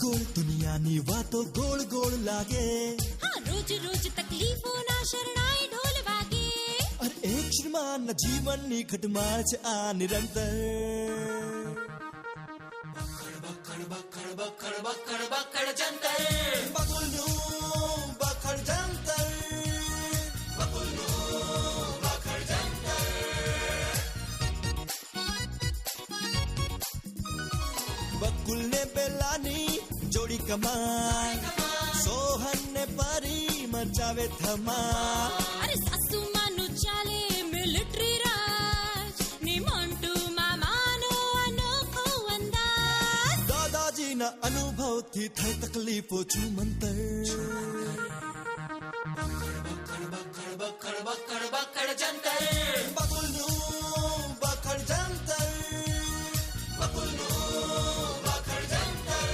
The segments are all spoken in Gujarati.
ગોળ દુનિયાની વાતો ગોળ ગોળ લાગે. હા રોજ રોજ તકલીફોના શરણાઈ ઢોલ વાગે. અરે એક શ્રીમાન જીવનની ખટમાળ છે આ નિરંતર. બખડ બખડ બખડ બખડ બખડ જંતર. બકુલનું બખડ જંતર. બકુલનું બખડ જંતર. બકુલ ને બેલાની જોડી કમાલ. સોહન ને પરી મચાવે ધમાલ. અરે સાસુમાનું ચાલે મિલિટરી રાજ ને મોન્ટુ મામાનો અનોખો અંદાજ. દાદાજીના અનુભવથી થઈ તકલીફો છું મંતર. બખડ બખડ બખડ બખડ બખડ જંતર. બકુલનું બખડ જંતર. બકુલનું બખડ જંતર.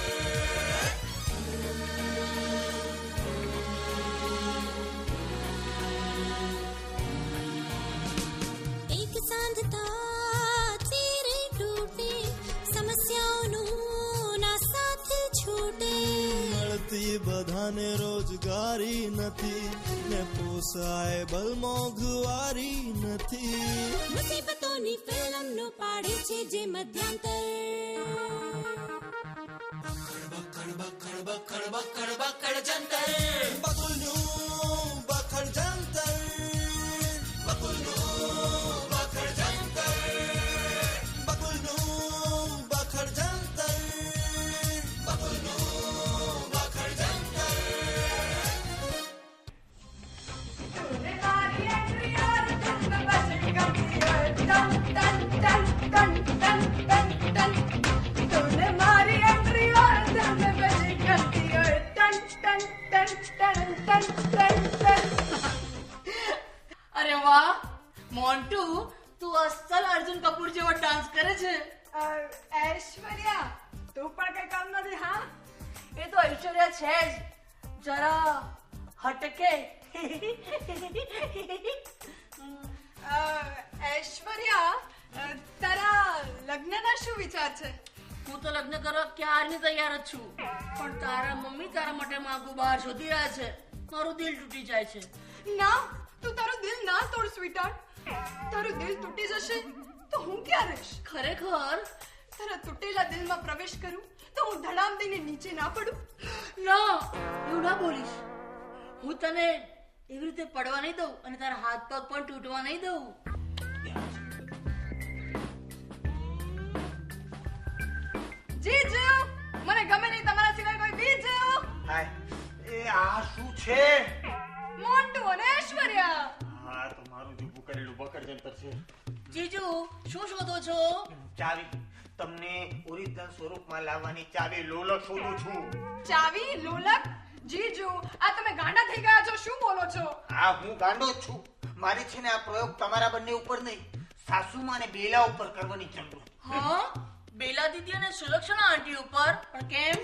એક સાંધતા તેરે ટૂટે સમસ્યાઓનું ના સાથ છૂટે. મળતી બધાને રોજગારી નથી ને પોસાય બલ મોંઘવારી નથી. મુસીબતોની ફિલ્મનો પાડે છે જે મધ્યાંતર. બખડ બખડ બખડ બખડ બખડ જંતર. બકુલનું બખડ જંતર. બકુલનું બખડ જંતર. બકુલનું બખડ જંતર. બકુલનું બખડ જંતર. અરે વાહ મોન્ટુ, તું અસલ અર્જુન કપૂર જેવો ડાન્સ કરે છે. ઐશ્વર્યા તું પણ કઈ કામ નથી. હા એ તો ઐશ્વર્યા છે જ, જરા હટકે. ઐશ્વર્યા તારા લગ્નના શું વિચાર છે? હું તો લગ્ન કરવા ક્યારની તૈયાર જ છું, પણ તારા મમ્મી તારા માટે માગું બહાર શોધી રહ્યા છે. મારું દિલ તૂટી જાય છે. ના, તું તારું દિલ ના તોડ સ્વીટહાર્ટ. તારું દિલ તૂટી જશે તો હું ક્યાં રહીશ? ખરેખર તારા તૂટેલા દિલમાં પ્રવેશ કરું તો હું ધડામ દઈને નીચે ના પડું? ના, એવું ના બોલીશ. હું તને એવી રીતે પડવા નહીં દઉં અને તારા હાથ પગ પણ તૂટવા નહીં દઉં. જીજુ, મને ગમે નહીં તમારા સિવાય કોઈ બીજું. હાય, એ આ શું છે? મોન્ટુ અને ઐશ્વર્યા. હા, તો મારું જ ઊભું કરેલું બકડ જંતર છે. જીજુ, શું શોધો છો? ચાવી. તમને ઓરિજિનલ સ્વરૂપમાં લાવવાની ચાવી લોલક શોધું છું. ચાવી લોલક? જીજુ, આ તમે ગાંડા થઈ ગયા છો. શું બોલો છો? હા, હું ગાંડો જ છું. મારી છે ને આ પ્રયોગ તમારા બંને ઉપર નહીં, સાસુમાં અને બેલા ઉપર કરવાની જરૂર. હા, બેલા દીદી અને સુલક્ષણા આંટી ઉપર. પણ કેમ?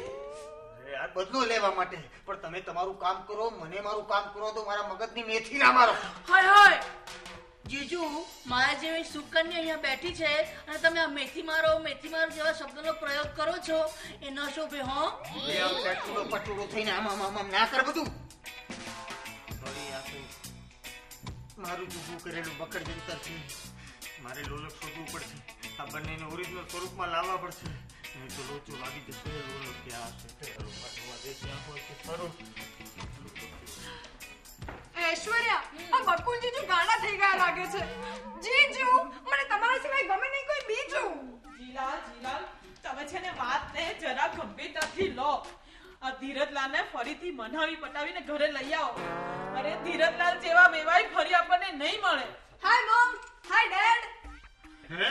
આ બદલો લેવા માટે. પણ તમે તમારું કામ કરો, મને મારું કામ કરો તો મારા મગજની મેથી ના મારો. હાય હાય જીજુ, મારા જેવી સુકન્યા અહીંયા બેઠી છે અને તમે આ મેથી મારો જેવા શબ્દોનો પ્રયોગ કરો છો, એ ન શોભે. હો ચટુડો પટુડો થઈને આમ ના કર બધું. મારું જ ઊભું કરેલું બકડ જંતર છે. મારે લોલક શોધવું પડશે. આ બંનેને ઓરિજિનલ સ્વરૂપમાં લાવવા પડશે, નહીં તો લોચો લાગી જશે. લોલક ક્યાં છે? ઐશ્વર્યા, આ બકુલ જીજુ ગાંડા થઈ ગયા લાગે છે. જીજુ, મને તમારા સિવાય ગમે નહીં કોઈ બીજું. જીલાલ, તમે છે ને વાતને જરા ગંભીરતાથી લો. આ ધીરજલાલને ફરીથી મનાવી પટાવીને ઘરે લઈ આવો. અરે ધીરજલાલ જેવા વેવાઈ ફરી આપણને નહીં મળે. હાય મોમ, હાય ડેડ. હે,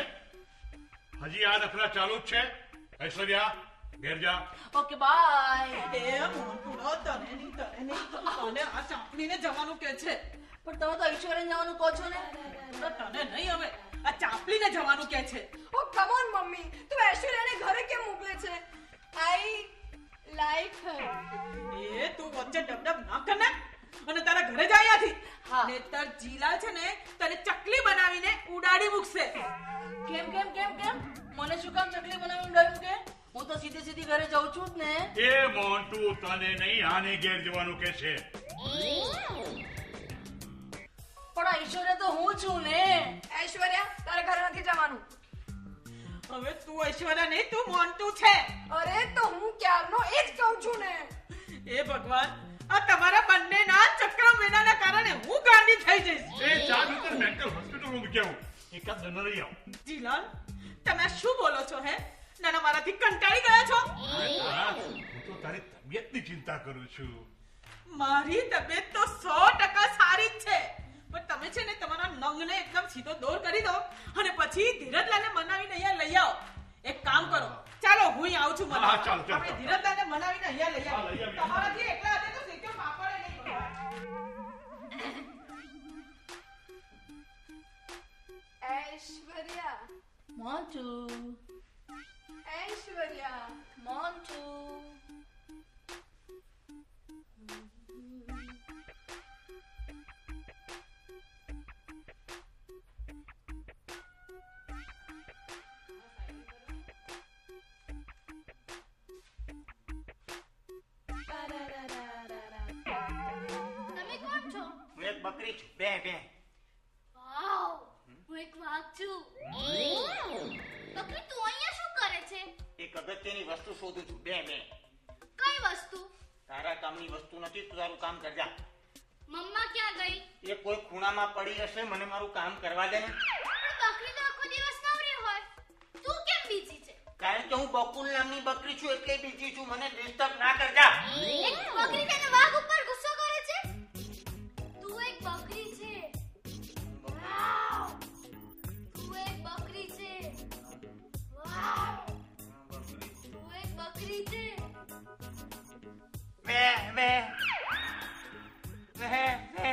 હજી આ રખડા ચાલુ જ છે? ઐશ્વર્યા, ઘેર જા. Okay bye. એ મોનપુરો, તને નહીં તને આ ચાપલીને જવાનું કે છે. પણ તમે તો ઐશ્વર્યા જવાનું કહો છો ને. તને નહીં, હવે આ ચાપલીને જવાનું કે છે. ઓ કમ ઓન મમ્મી, તું ઐશ્વર્યાને ઘરે કેમ મોકલે છે? આઈ લાઈક હર. એ તું વચ્ચે ડબડબ ના કર ને. અને તારા ઘરે જ અહીંયાથી. હા. નેતર જીલાલ છે ને તને ચકલી બનાવીને ઉડાડી મૂકશે. કેમ મને શું કામ ચકલી બનાવી ઉડાવ્યું કે? હું તો સીધી સીધી ઘરે જાઉં છું જ ને. એ મોન્ટુ તને નહીં આને ઘેર જવાનું કે છે. પણ ઐશ્વર્યા તો હું છું ને. ઐશ્વર્યા તારે ઘરે નથી જવાનું. હવે તું ઐશ્વર્યા નહીં, તું મોન્ટુ છે. અરે તો હું ક્યારનો એ જ કહું છું ને. એ ભગવાન, આ તમારા બંનેના ચક્રવ્યૂહના કારણે હું ગાંડી થઈ જઈશ. એ ચાલ ઉતર, મેન્ટલ હોસ્પિટલમાં મૂક્યા હું. એકાદ જણ લઈ આવ. જીલાલ, તમે આ શું બોલો છો? હે નાના, મારાથી કંટાળી ગયા છો? હું તો તારી તબિયતની ચિંતા કરું છું. મારી તબિયત તો 100% સારી જ છે, પણ તમે છે ને તમારા નંગને એકદમ સીધો દોર કરી દો અને પછી ધીરજલાલને મનાવીને અહીંયા લઈ આવો. એક કામ કરો, ચાલો હું અહીં આવું છું મનાવવા. હા, ચાલો, ચાલો, આપણે ધીરજલાલને મનાવીને અહીંયા લઈ આવીએ. તમારાથી એકલા હાથે તો શેક્યો પાપડે નહીં ભરાય. ઐશ્વર્યા, મોન્ટુ, ઐશ્વર્યા, મોન્ટુ. તમે કોણ છો? હું એક બકરી છું. બે બે વાવ, હું એક વાઘ છું. બકરી, તું અહીંયા શું કરે છે? એક અગત્યની વસ્તુ શોધું છું. બે બે કઈ વસ્તુ? તારા કામની વસ્તુ નથી, તું તારું કામ કરજા. મમ્મા ક્યાં ગઈ? એ કોઈ ખૂણામાં પડી હશે, મને મારું કામ કરવા દે ને. પણ બકરી તો આખો દિવસ નવરી હોય. તું કેમ બીજી છે? કારણ કે હું બકુલ નામની બકરી છું એટલે બીજી છું. મને ડિસ્ટર્બ ના કરજા. એક બકરી તેને વાઘ ઉપર ગુસ્સો કરે છે. તું એક બકરી છે. વાવ, તું એક બકરી છે. વાવ, તું એક બકરી છે. બે બે બે બે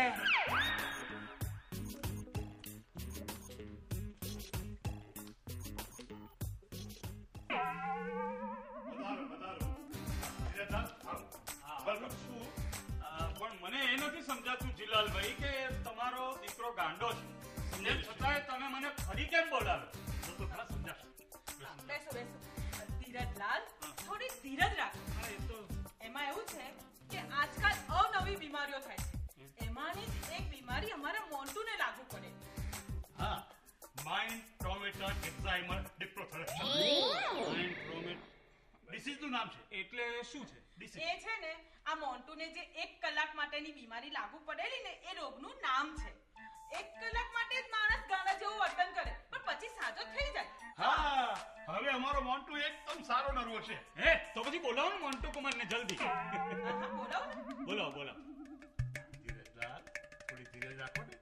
પણ મને એ નથી સમજાતું જીલાલભાઈ કે તમારો દીકરો ગાંડો છે, તેમ છતાંય તમે મને ફરી કેમ બોલાવ્યો? તો ખરા સમજાશે. બેસો બેસો. ધીરજલાલ, થોડી ધીરજ રાખ. એમાં એવું છે કે આજકાલ અવનવી બીમારીઓ થાય છે. એમાંની જ એક બીમારી અમારા મોન્ટુને લાગુ પડે. હા, માઇન્ડ ટ્રોમેટા એક્ઝાઇમર ડિપ્રોથેરેક્શન. માઇન્ડ ટ્રોમેટ ડિસીઝનું નામ છે. એટલે શું છે? એ છે ને, આ મોન્ટુને જે 1 કલાક માટેની બીમારી લાગુ પડેલી ને, એ રોગનું નામ છે. 1 કલાક માટે જ માણસ ગાંડા જેવું વર્તન કરે, પણ પછી સાજો થઈ જાય. હા, હવે અમારો મોન્ટુ એકદમ સારો નરવો છે. હે, તો પછી બોલાવો ને મોન્ટુ કુમારને જલ્દી. હા, બોલાવો ને. બોલાવો. ધીરજલાલ, થોડી ધીરજ રાખો ને.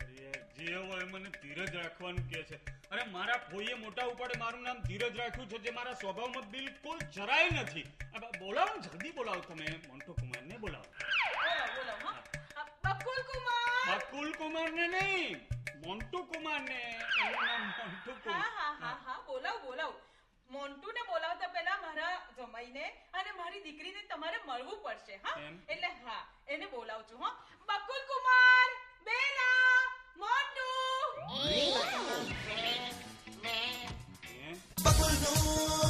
અરે જે હોય મને ધીરજ રાખવાનું કે છે. અરે મારા કોઈએ મોટા ઉપાડે મારું નામ ધીરજ રાખ્યું છે, જે મારા સ્વભાવમાં બિલકુલ જરાય નથી. બોલાવો ને, જલ્દી બોલાવો. તમે મોન્ટુ કુમારને બોલાવો. બોલાવો હા. બકુલ કુમાર. બકુલ કુમારને નહીં, મોન્ટુ કુમારને. એનું નામ મોન્ટુ કુમાર. હા, બોલાવો. મોન્ટુને બોલાવતા પહેલા મારા જમાઈને અને મારી દીકરીને તમારે મળવું પડશે. હા, એટલે હા, એને બોલાવું છું. હા, બકુલ કુમાર, બેલા, મોન્ટુ. બકુલનું